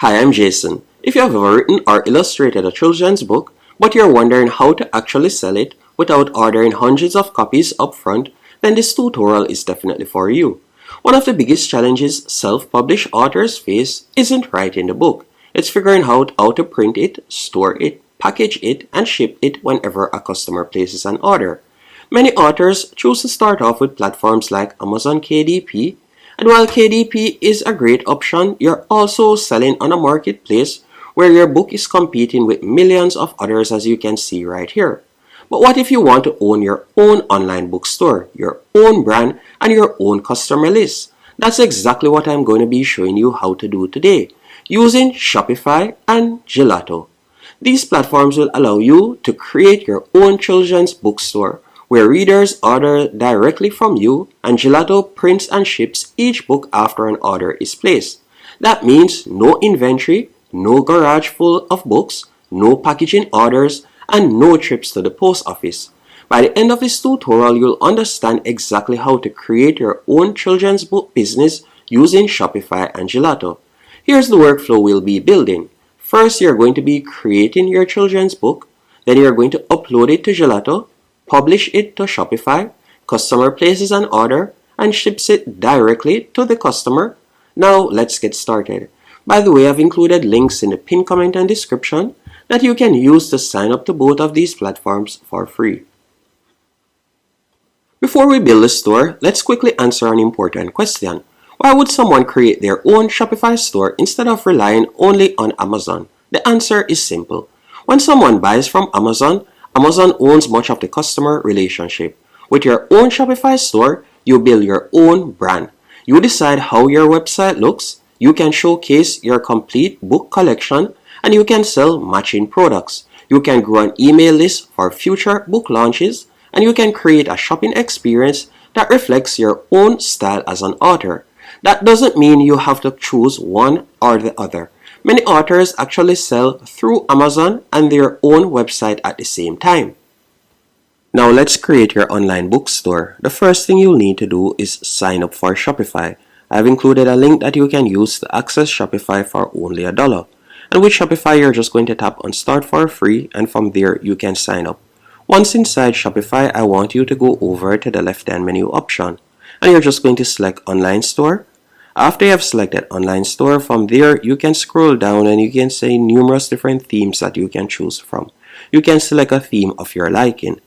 Hi, I'm Jason. If you have ever written or illustrated a children's book, but you're wondering how to actually sell it without ordering hundreds of copies upfront, then this tutorial is definitely for you. One of the biggest challenges self-published authors face isn't writing the book. It's figuring out how to print it, store it, package it, and ship it whenever a customer places an order. Many authors choose to start off with platforms like Amazon KDP, and while KDP is a great option, you're also selling on a marketplace where your book is competing with millions of others, as you can see right here. But what if you want to own your own online bookstore, your own brand, and your own customer list? That's exactly what I'm going to be showing you how to do today, using Shopify and Gelato. These platforms will allow you to create your own children's bookstore where readers order directly from you and Gelato prints and ships each book after an order is placed. That means no inventory, no garage full of books, no packaging orders, and no trips to the post office. By the end of this tutorial, you'll understand exactly how to create your own children's book business using Shopify and Gelato. Here's the workflow we'll be building. First, you're going to be creating your children's book. Then you're going to upload it to Gelato, publish it to Shopify, customer places an order, and ships it directly to the customer. Now let's get started. By the way, I've included links in the pinned comment and description that you can use to sign up to both of these platforms for free. Before we build a store, let's quickly answer an important question. Why would someone create their own Shopify store instead of relying only on Amazon? The answer is simple. When someone buys from Amazon, Amazon owns much of the customer relationship. With your own Shopify store, you build your own brand. You decide how your website looks, you can showcase your complete book collection, and you can sell matching products. You can grow an email list for future book launches, and you can create a shopping experience that reflects your own style as an author. That doesn't mean you have to choose one or the other. Many authors actually sell through Amazon and their own website at the same time. Now let's create your online bookstore. The first thing you'll need to do is sign up for Shopify. I've included a link that you can use to access Shopify for only $1. And with Shopify, you're just going to tap on Start for free, and from there you can sign up. Once inside Shopify, I want you to go over to the left-hand menu option, and you're just going to select Online Store. After you have selected Online Store, from there you can scroll down and you can see numerous different themes that you can choose from. You can select a theme of your liking.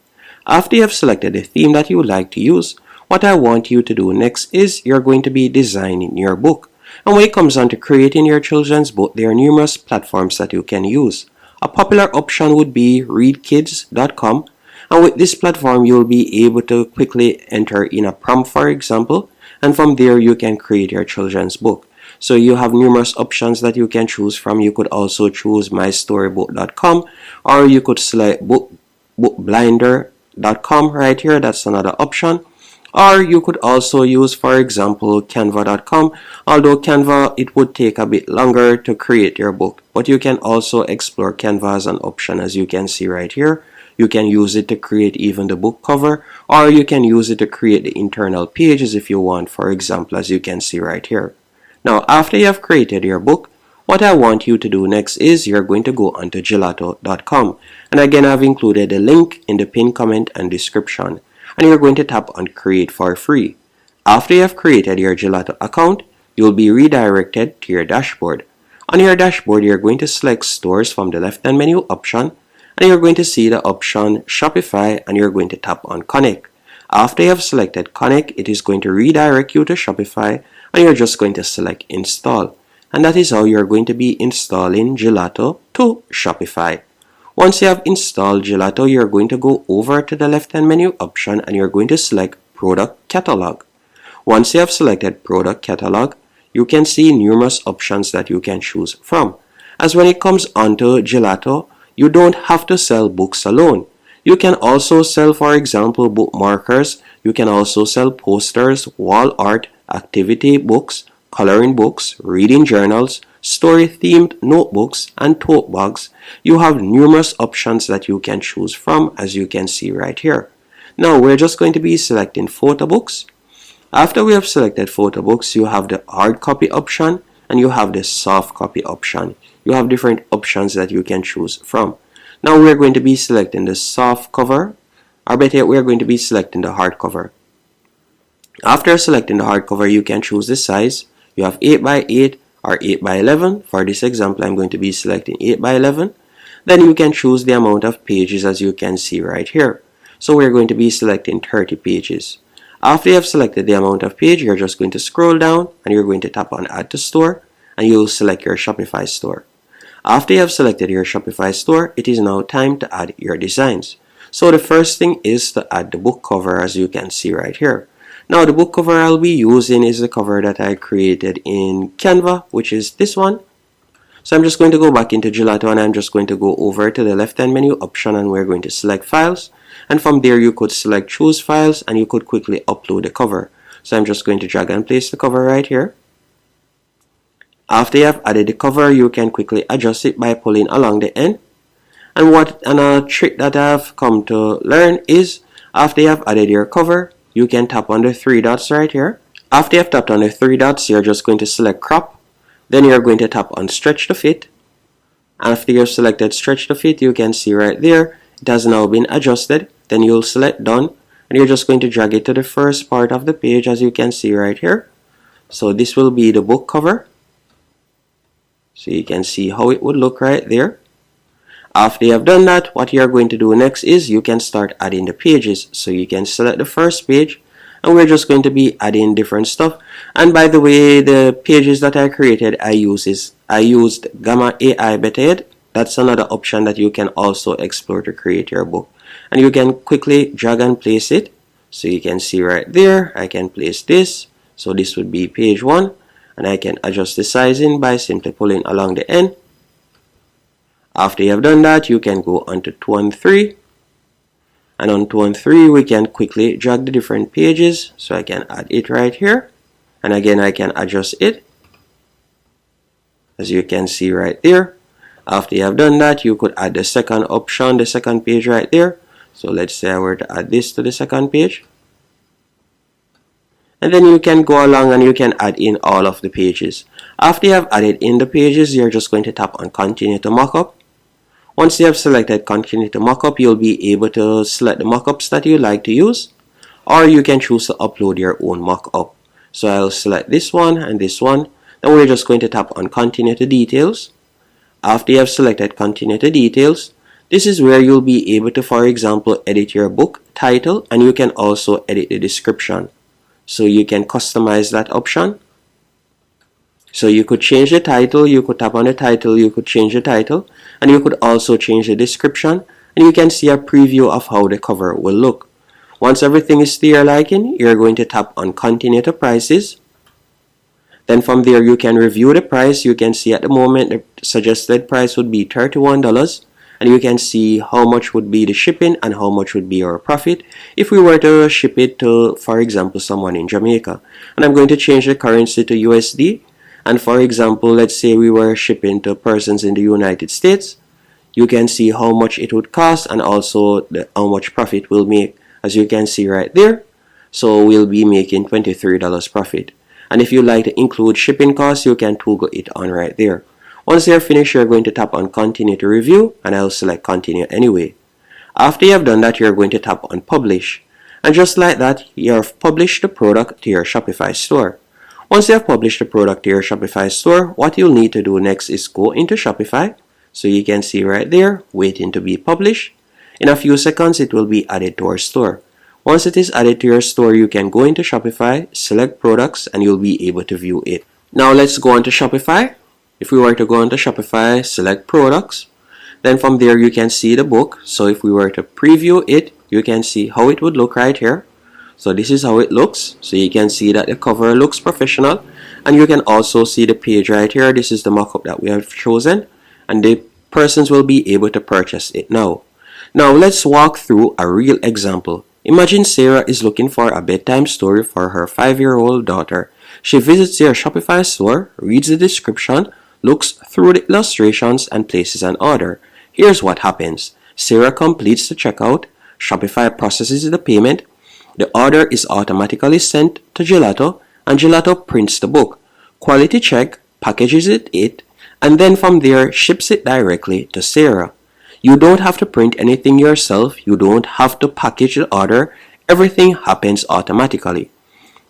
After you have selected the theme that you would like to use, what I want you to do next is you're going to be designing your book. And when it comes on to creating your children's book, there are numerous platforms that you can use. A popular option would be readkids.com, and with this platform you'll be able to quickly enter in a prompt, for example, and from there you can create your children's book. So you have numerous options that you can choose from. You could also choose mystorybook.com, or you could select bookblinder.com right here. That's another option. Or you could also use, for example, canva.com. Although Canva, it would take a bit longer to create your book, but you can also explore Canva as an option, as you can see right here. You can use it to create even the book cover, or you can use it to create the internal pages if you want, for example, as you can see right here. Now, after you have created your book, what I want you to do next is you're going to go onto gelato.com. And again, I've included a link in the pinned comment and description. And you're going to tap on Create for free. After you have created your Gelato account, you'll be redirected to your dashboard. On your dashboard, you're going to select Stores from the left-hand menu option, and you're going to see the option Shopify, and you're going to tap on Connect. After you have selected Connect, it is going to redirect you to Shopify, and you're just going to select Install. And that is how you're going to be installing Gelato to Shopify. Once you have installed Gelato, you're going to go over to the left-hand menu option and you're going to select Product Catalog. Once you have selected Product Catalog, you can see numerous options that you can choose from. As when it comes onto Gelato, you don't have to sell books alone. You can also sell, for example, bookmarkers. You can also sell posters, wall art, activity books, coloring books, reading journals, story-themed notebooks, and tote bags. You have numerous options that you can choose from, as you can see right here. Now, we're just going to be selecting photo books. After we have selected photo books, you have the hard copy option, and you have the soft copy option. You have different options that you can choose from. Now we're going to be selecting the soft cover, or better yet, we're going to be selecting the hardcover. After selecting the hardcover, you can choose the size. You have 8 by 8 or 8 by 11. For this example, I'm going to be selecting 8 by 11. Then you can choose the amount of pages, as you can see right here. So we're going to be selecting 30 pages. After you have selected the amount of page, you're just going to scroll down and you're going to tap on Add to Store, and you'll select your Shopify store. After you have selected your Shopify store, it is now time to add your designs. So the first thing is to add the book cover, as you can see right here. Now the book cover I'll be using is the cover that I created in Canva, which is this one. So I'm just going to go back into Gelato and I'm just going to go over to the left hand menu option, and we're going to select files. And from there you could select choose files and you could quickly upload the cover. So I'm just going to drag and place the cover right here. After you have added the cover, you can quickly adjust it by pulling along the end. And a trick that I've come to learn is, after you have added your cover, you can tap on the 3 dots right here. After you have tapped on the 3 dots, you're just going to select crop. Then you're going to tap on stretch to fit. After you've selected stretch to fit, you can see right there, it has now been adjusted. Then you'll select done, and you're just going to drag it to the first part of the page, as you can see right here. So this will be the book cover. So you can see how it would look right there. After you have done that, what you're going to do next is you can start adding the pages. So you can select the first page, and we're just going to be adding different stuff. And by the way, the pages that I created, I used Gamma AI Beta. That's another option that you can also explore to create your book. And you can quickly drag and place it. So you can see right there, I can place this. So this would be page 1. And I can adjust the sizing by simply pulling along the end. After you have done that, you can go on to 2 and 3. And on 2 and 3, we can quickly drag the different pages. So I can add it right here. And again, I can adjust it, as you can see right there. After you have done that, you could add the second option, the second page right there. So let's say I were to add this to the second page. And then you can go along and you can add in all of the pages. After you have added in the pages, you're just going to tap on continue to mockup. Once you have selected continue to mockup, you'll be able to select the mockups that you like to use, or you can choose to upload your own mockup. So I'll select this one and this one. Then we're just going to tap on continue to details. After you have selected continue to details, this is where you'll be able to, for example, edit your book title, and you can also edit the description. So you can customize that option. So you could change the title, you could tap on the title, you could change the title, and you could also change the description, and you can see a preview of how the cover will look. Once everything is to your liking, you're going to tap on continue to prices. Then from there you can review the price. You can see at the moment the suggested price would be $31, and you can see how much would be the shipping and how much would be our profit if we were to ship it to, for example, someone in Jamaica. And I'm going to change the currency to USD. And for example, let's say we were shipping to persons in the United States. You can see how much it would cost and also how much profit we'll make, as you can see right there. So we'll be making $23 profit. And if you like to include shipping costs, you can toggle it on right there. Once you're finished, you're going to tap on continue to review, and I'll select continue anyway. After you have done that, you're going to tap on publish. And just like that, you have published the product to your Shopify store. Once you have published the product to your Shopify store, what you'll need to do next is go into Shopify. So you can see right there, waiting to be published. In a few seconds, it will be added to our store. Once it is added to your store, you can go into Shopify, select products, and you'll be able to view it. Now let's go on to Shopify. If we were to go onto Shopify, select products, then from there you can see the book. So if we were to preview it, you can see how it would look right here. So this is how it looks. So you can see that the cover looks professional, and you can also see the page right here. This is the mockup that we have chosen, and the persons will be able to purchase it now. Now let's walk through a real example. Imagine Sarah is looking for a bedtime story for her 5-year-old daughter. She visits your Shopify store, reads the description, looks through the illustrations, and places an order. Here's what happens. Sarah completes the checkout, Shopify processes the payment, the order is automatically sent to Gelato, and Gelato prints the book. Quality check, packages it, and then from there ships it directly to Sarah. You don't have to print anything yourself, you don't have to package the order, everything happens automatically.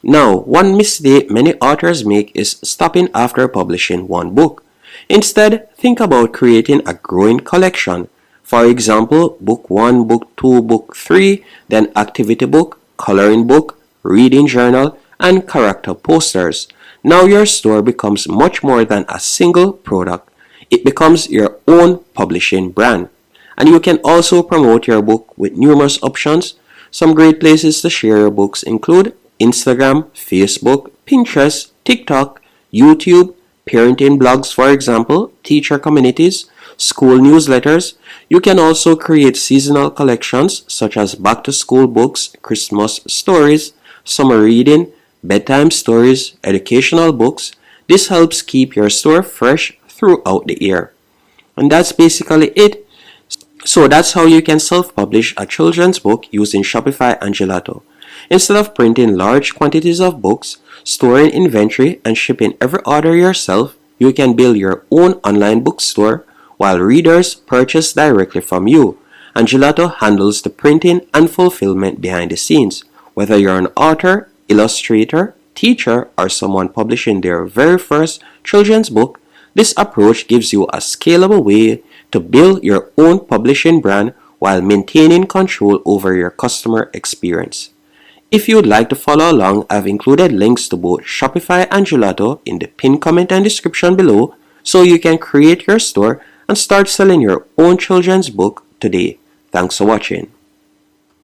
Now, one mistake many authors make is stopping after publishing one book. Instead, think about creating a growing collection. For example, book 1, book 2, book 3, then activity book, coloring book, reading journal, and character posters. Now your store becomes much more than a single product. It becomes your own publishing brand. And you can also promote your book with numerous options. Some great places to share your books include Instagram, Facebook, Pinterest, TikTok, YouTube, parenting blogs, for example, teacher communities, school newsletters. You can also create seasonal collections such as back to school books, Christmas stories, summer reading, bedtime stories, educational books. This helps keep your store fresh throughout the year. And that's basically it. So that's how you can self-publish a children's book using Shopify and Gelato. Instead of printing large quantities of books, storing inventory, and shipping every order yourself, you can build your own online bookstore while readers purchase directly from you. And Gelato handles the printing and fulfillment behind the scenes. Whether you're an author, illustrator, teacher, or someone publishing their very first children's book, this approach gives you a scalable way to build your own publishing brand while maintaining control over your customer experience. If you'd like to follow along, I've included links to both Shopify and Gelato in the pinned comment and description below so you can create your store and start selling your own children's book today. Thanks for watching.